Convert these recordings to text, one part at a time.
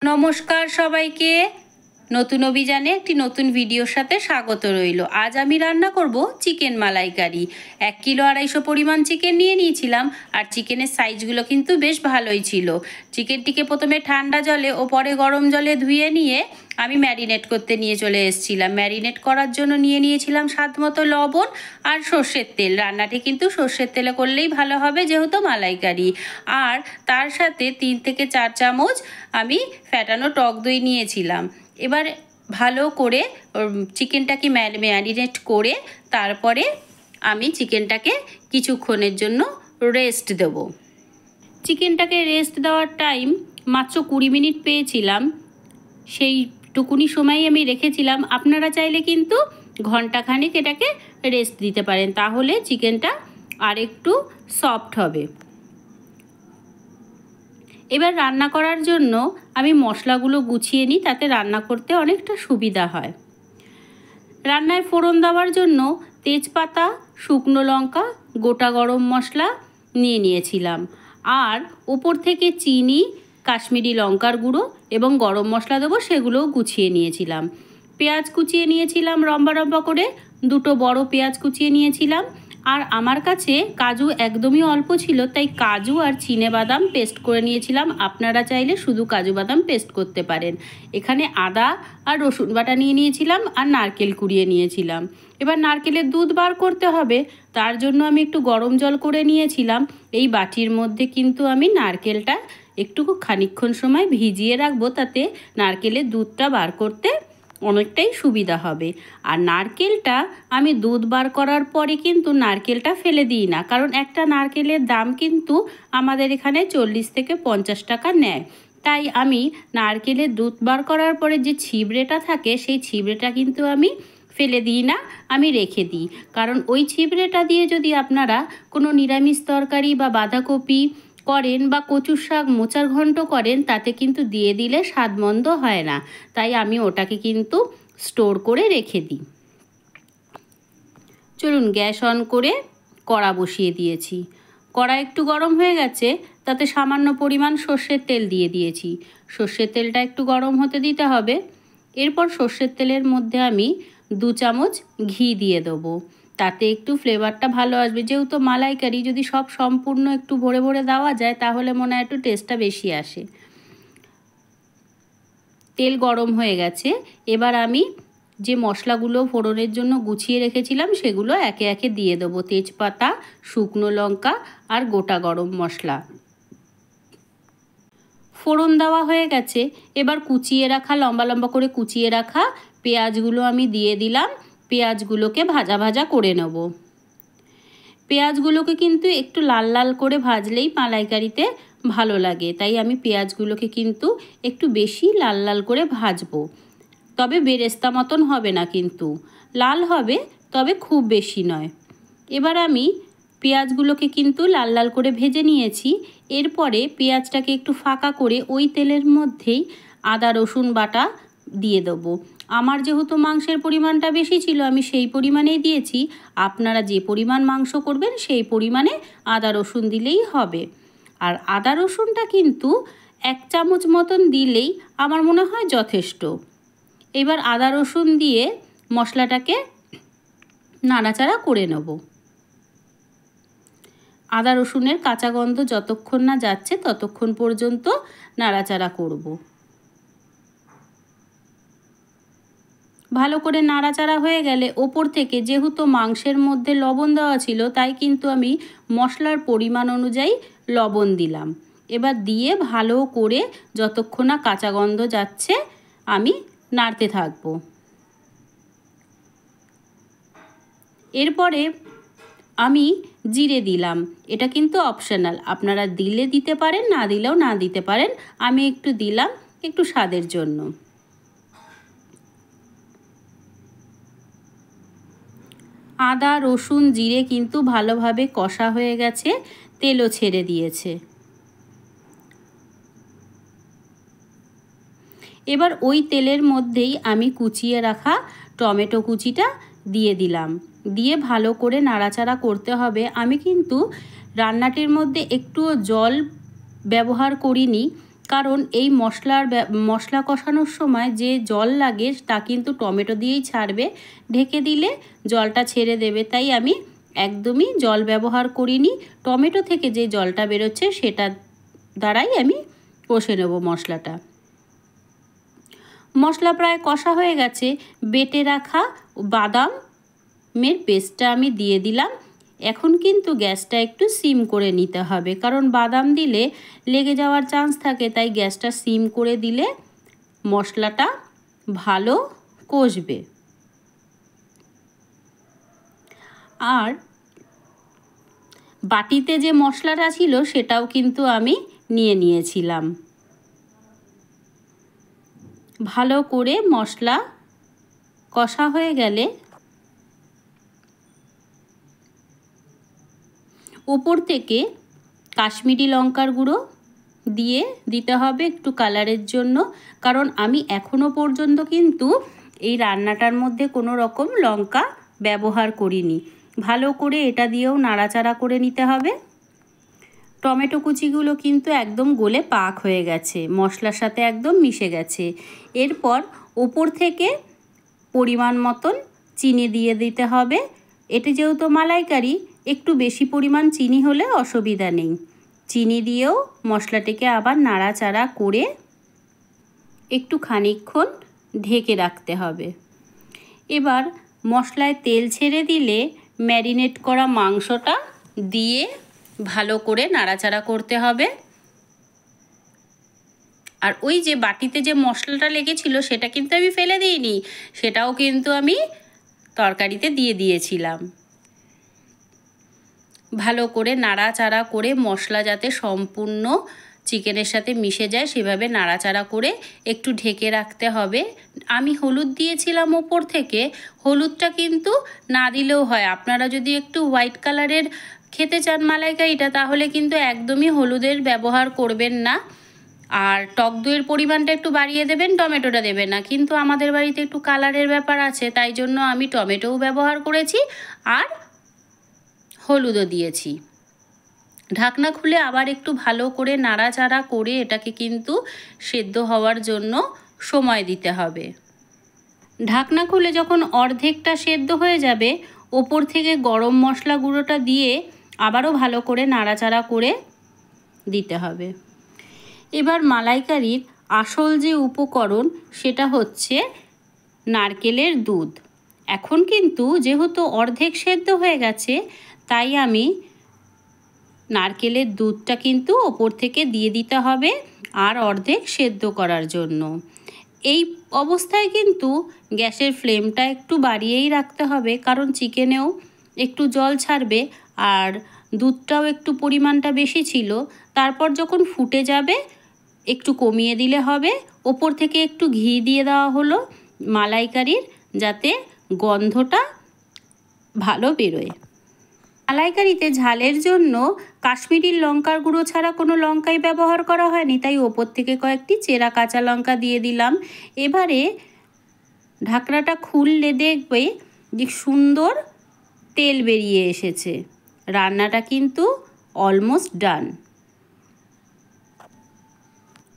নমস্কার সবাইকে, নতুন অভিযানে একটি নতুন ভিডিওর সাথে স্বাগত রইল। আজ আমি রান্না করব চিকেন মালাইকারি। 1 কিলো 250 পরিমাণ চিকেন নিয়ে নিয়েছিলাম, আর চিকেনের সাইজগুলো কিন্তু বেশ ভালোই ছিল। চিকেনটিকে প্রথমে ঠান্ডা জলে ও পরে গরম জলে ধুয়ে নিয়ে আমি ম্যারিনেট করতে নিয়ে চলে এসেছিলাম। ম্যারিনেট করার জন্য নিয়ে নিয়েছিলাম স্বাদমতো লবণ আর সর্ষের তেল। রান্নাটি কিন্তু সর্ষের তেলে করলেই ভালো হবে, যেহেতু মালাইকারি। আর তার সাথে 3 থেকে 4 চামচ আমি ফ্যাটানো টক দই নিয়েছিলাম। এবার ভালো করে চিকেনটাকে ম্যারিনেট করে তারপরে আমি চিকেনটাকে কিছুক্ষণের জন্য রেস্ট দেব। চিকেনটাকে রেস্ট দেওয়ার টাইম মাত্র 20 মিনিট পেয়েছিলাম, সেইটুকুনি সময় আমি রেখেছিলাম। আপনারা চাইলে কিন্তু ঘন্টাখানেক এটাকে রেস্ট দিতে পারেন, তাহলে চিকেনটা আরেকটু সফট হবে। এবার রান্না করার জন্য আমি মশলাগুলো গুছিয়ে নিই, তাতে রান্না করতে অনেকটা সুবিধা হয়। রান্নায় ফোড়ন দেওয়ার জন্য তেজপাতা, শুকনো লঙ্কা, গোটা গরম মশলা নিয়ে নিয়েছিলাম, আর ওপর থেকে চিনি, কাশ্মীরি লঙ্কার গুঁড়ো এবং গরম মশলা দেবো, সেগুলোও গুছিয়ে নিয়েছিলাম। পেঁয়াজ কুচিয়ে নিয়েছিলাম লম্বা লম্বা করে, 2টো বড় পেঁয়াজ কুচিয়ে নিয়েছিলাম। আর আমার কাছে কাজু একদমই অল্প ছিল, তাই কাজু আর চিনেবাদাম পেস্ট করে নিয়েছিলাম। আপনারা চাইলে শুধু কাজু বাদাম পেস্ট করতে পারেন। এখানে আদা আর রসুন বাটা নিয়ে নিয়েছিলাম, আর নারকেল কুড়িয়ে নিয়েছিলাম। এবার নারকেলের দুধ বার করতে হবে, তার জন্য আমি একটু গরম জল করে নিয়েছিলাম। এই বাটির মধ্যে কিন্তু আমি নারকেলটা একটু খানিকক্ষণ সময় ভিজিয়ে রাখবো, তাতে নারকেলের দুধটা বার করতে অনেকটাই সুবিধা হবে। আর নারকেলটা আমি দুধ বার করার পরে কিন্তু নারকেলটা ফেলে দিই না, কারণ একটা নারকেলের দাম কিন্তু আমাদের এখানে 40 থেকে 50 টাকা নেয়। তাই আমি নারকেলের দুধ বার করার পরে যে ছিবড়েটা থাকে, সেই ছিবড়েটা কিন্তু আমি ফেলে দিই না, আমি রেখে দিই। কারণ ওই ছিবড়েটা দিয়ে যদি আপনারা কোনো নিরামিষ তরকারি বা বাঁধাকপি করেন বা কচুর শাক মোচার ঘন্ট করেন, তাতে কিন্তু দিয়ে দিলে স্বাদমন্দ হয় না। তাই আমি ওটাকে কিন্তু স্টোর করে রেখে দিই। চলুন গ্যাস অন করে কড়া বসিয়ে দিয়েছি। কড়া একটু গরম হয়ে গেছে, তাতে সামান্য পরিমাণ সর্ষের তেল দিয়ে দিয়েছি। সর্ষের তেলটা একটু গরম হতে দিতে হবে। এরপর সর্ষের তেলের মধ্যে আমি 2 চামচ ঘি দিয়ে দেবো, তাতে একটু ফ্লেভারটা ভালো আসবে। যেহেতু মালাইকারি, যদি সব সম্পূর্ণ একটু ভরে ভরে দেওয়া যায়, তাহলে মনে হয় একটু টেস্টটা বেশি আসে। তেল গরম হয়ে গেছে, এবার আমি যে মশলাগুলো ফোড়নের জন্য গুছিয়ে রেখেছিলাম, সেগুলো একে একে দিয়ে দেবো। তেজপাতা, শুকনো লঙ্কা আর গোটা গরম মশলা। ফোড়ন দেওয়া হয়ে গেছে, এবার কুচিয়ে রাখা লম্বা লম্বা করে কুচিয়ে রাখা পেঁয়াজগুলো আমি দিয়ে দিলাম। পেঁয়াজগুলোকে ভাজা ভাজা করে নেব। পেঁয়াজগুলোকে কিন্তু একটু লাল লাল করে ভাজলেই মালাইকারিতে ভালো লাগে, তাই আমি পেঁয়াজগুলোকে কিন্তু একটু বেশি লাল লাল করে ভাজবো। তবে বেরেস্তা মতন হবে না, কিন্তু লাল হবে, তবে খুব বেশি নয়। এবার আমি পেঁয়াজগুলোকে কিন্তু লাল লাল করে ভেজে নিয়েছি। এরপরে পেঁয়াজটাকে একটু ফাঁকা করে ওই তেলের মধ্যেই আদা রসুন বাটা দিয়ে দেবো। আমার যেহেতু মাংসের পরিমাণটা বেশি ছিল, আমি সেই পরিমাণেই দিয়েছি। আপনারা যে পরিমাণ মাংস করবেন সেই পরিমাণে আদা রসুন দিলেই হবে। আর আদা রসুনটা কিন্তু 1 চামচ মতন দিলেই আমার মনে হয় যথেষ্ট। এবার আদা রসুন দিয়ে মশলাটাকে নাড়াচাড়া করে নেব। আদা রসুনের কাঁচা গন্ধ যতক্ষণ না যাচ্ছে, ততক্ষণ পর্যন্ত নাড়াচাড়া করব। ভালো করে নাড়াচাড়া হয়ে গেলে ওপর থেকে, যেহেতু মাংসের মধ্যে লবণ দেওয়া ছিল, তাই কিন্তু আমি মশলার পরিমাণ অনুযায়ী লবণ দিলাম। এবার দিয়ে ভালো করে যতক্ষণ না কাঁচা গন্ধ যাচ্ছে আমি নাড়তে থাকবো। এরপরে আমি জিরে দিলাম। এটা কিন্তু অপশনাল, আপনারা দিলে দিতে পারেন, না দিলেও না দিতে পারেন। আমি একটু দিলাম, একটু স্বাদের জন্য। আদা রসুন জিরে কিন্তু ভালোভাবে কষা হয়ে গেছে, তেলও ছেড়ে দিয়েছে। এবার ওই তেলের মধ্যেই আমি কুচিয়ে রাখা টমেটো কুচিটা দিয়ে দিলাম। দিয়ে ভালো করে নাড়াচাড়া করতে হবে। আমি কিন্তু রান্নাটির মধ্যে একটুও জল ব্যবহার করিনি, কারণ এই মশলা কষানোর সময় যে জল লাগে তা কিন্তু টমেটো দিয়েই ছাড়বে, ঢেকে দিলে জলটা ছেড়ে দেবে। তাই আমি একদমই জল ব্যবহার করিনি, টমেটো থেকে যে জলটা বেরোচ্ছে সেটা দ্বারাই আমি কষে নেব মশলাটা। মশলা প্রায় কষা হয়ে গেছে, বেটে রাখা বাদামের পেস্টটা আমি দিয়ে দিলাম। এখন কিন্তু গ্যাসটা একটু সিম করে নিতে হবে, কারণ বাদাম দিলে লেগে যাওয়ার চান্স থাকে, তাই গ্যাসটা সিম করে দিলে মশলাটা ভালো কষবে। আর বাটিতে যে মশলাটা ছিল সেটাও কিন্তু আমি নিয়ে নিয়েছিলাম। ভালো করে মশলা কষা হয়ে গেলে উপর থেকে কাশ্মীরি লঙ্কার গুঁড়ো দিয়ে দিতে হবে একটু কালারের জন্য, কারণ আমি এখনো পর্যন্ত কিন্তু এই রান্নাটার মধ্যে কোনো রকম লঙ্কা ব্যবহার করিনি। ভালো করে এটা দিয়েও নাড়াচাড়া করে নিতে হবে। টমেটো কুচিগুলো কিন্তু একদম গলে পাক হয়ে গেছে, মশলার সাথে একদম মিশে গেছে। এরপর ওপর থেকে পরিমাণ মতন চিনি দিয়ে দিতে হবে। এটি যেহেতু মালাইকারি, একটু বেশি পরিমাণ চিনি হলে অসুবিধা নেই। চিনি দিয়েও মশলাটিকে আবার নাড়াচাড়া করে একটু খানিকক্ষণ ঢেকে রাখতে হবে। এবার মশলায় তেল ছেড়ে দিলে ম্যারিনেট করা মাংসটা দিয়ে ভালো করে নাড়াচাড়া করতে হবে। আর ওই যে বাটিতে যে মশলাটা লেগেছিল সেটা কিন্তু আমি ফেলে দিইনি, সেটাও কিন্তু আমি তরকারিতে দিয়ে দিয়েছিলাম। ভালো করে নাড়াচাড়া করে মশলা যাতে সম্পূর্ণ চিকেনের সাথে মিশে যায় সেভাবে নাড়াচাড়া করে একটু ঢেকে রাখতে হবে। আমি হলুদ দিয়েছিলাম ওপর থেকে, হলুদটা কিন্তু না দিলেও হয়। আপনারা যদি একটু হোয়াইট কালারের খেতে চান মালাইকারিটা, তাহলে কিন্তু একদমই হলুদের ব্যবহার করবেন না। আর টক দইয়ের পরিমাণটা একটু বাড়িয়ে দেবেন, টমেটোটা দেবেন না। কিন্তু আমাদের বাড়িতে একটু কালারের ব্যাপার আছে, তাই জন্য আমি টমেটোও ব্যবহার করেছি আর হলুদও দিয়েছি। ঢাকনা খুলে আবার একটু ভালো করে নাড়াচাড়া করে এটাকে কিন্তু সেদ্ধ হওয়ার জন্য সময় দিতে হবে। ঢাকনা খুলে যখন অর্ধেকটা সেদ্ধ হয়ে যাবে, ওপর থেকে গরম মশলা গুঁড়োটা দিয়ে আবারও ভালো করে নাড়াচাড়া করে দিতে হবে। এবার মালাইকারির আসল যে উপকরণ সেটা হচ্ছে নারকেলের দুধ। এখন কিন্তু যেহেতু অর্ধেক সেদ্ধ হয়ে গেছে, তাই আমি নারকেলের দুধটা কিন্তু ওপর থেকে দিয়ে দিতে হবে আর অর্ধেক সেদ্ধ করার জন্য। এই অবস্থায় কিন্তু গ্যাসের ফ্লেমটা একটু বাড়িয়েই রাখতে হবে, কারণ চিকেনেও একটু জল ছাড়বে আর দুধটাও একটু পরিমাণটা বেশি ছিল। তারপর যখন ফুটে যাবে একটু কমিয়ে দিলে হবে। ওপর থেকে একটু ঘি দিয়ে দেওয়া হলো মালাইকারির, যাতে গন্ধটা ভালো বেরোয়। মালাইকারিতে ঝালের জন্য কাশ্মীরি লঙ্কার গুঁড়ো ছাড়া কোনো লঙ্কাই ব্যবহার করা হয়নি, তাই ওপর থেকে কয়েকটি চেরা কাঁচা লঙ্কা দিয়ে দিলাম। এবারে ঢাকনাটা খুললে দেখবে যে সুন্দর তেল বেরিয়ে এসেছে। রান্নাটা কিন্তু অলমোস্ট ডান।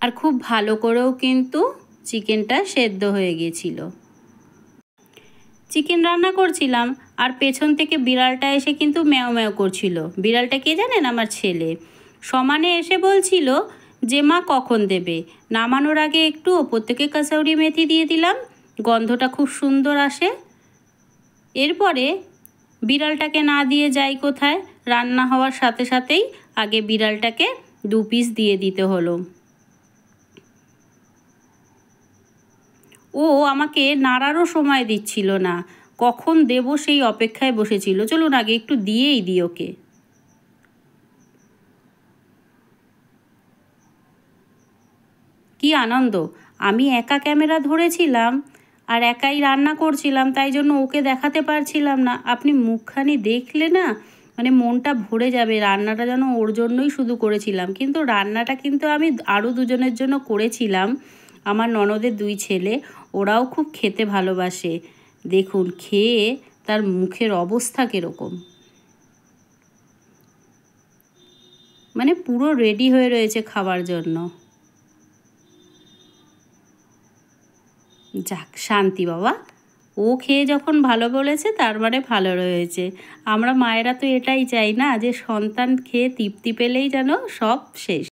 আর খুব ভালো করেও কিন্তু চিকেনটা সেদ্ধ হয়ে গিয়েছিল। চিকেন রান্না করছিলাম আর পেছন থেকে বিড়ালটা এসে কিন্তু ম্যাও ম্যাও করছিল। বিড়ালটা কে জানেন? আমার ছেলে। সমানে এসে বলছিল যে মা কখন দেবে। নামানোর আগে একটু ওপর থেকে কাসৌরি মেথি দিয়ে দিলাম, গন্ধটা খুব সুন্দর আসে। এরপরে বিড়ালটাকে না দিয়ে যাই কোথায়, রান্না হওয়ার সাথে সাথেই আগে বিড়ালটাকে 2 পিস দিয়ে দিতে হলো। ও আমাকে নাড়ারও সময় দিচ্ছিল না, কখন দেব সেই অপেক্ষায় বসেছিল। চলুন আগে একটু দিয়েই দিই ওকে। কি আনন্দ! আমি একা ক্যামেরা ধরেছিলাম আর একাই রান্না করছিলাম, তাই জন্য ওকে দেখাতে পারছিলাম না। আপনি মুখখানি দেখলে না মানে মনটা ভরে যাবে। রান্নাটা যেন ওর জন্যই শুধু করেছিলাম, কিন্তু রান্নাটা কিন্তু আমি আরও দুজনের জন্য করেছিলাম। আমার ননদের 2 ছেলে, ওরাও খুব খেতে ভালোবাসে। দেখুন খেয়ে তার মুখের অবস্থা কীরকম, মানে পুরো রেডি হয়ে রয়েছে খাবার জন্য। যাক শান্তি বাবা, ও খেয়ে যখন ভালো বলেছে তার মানে ভালো রয়েছে। আমরা মায়েরা তো এটাই চাই না, যে সন্তান খেয়ে তৃপ্তি পেলেই যেন সব শেষ।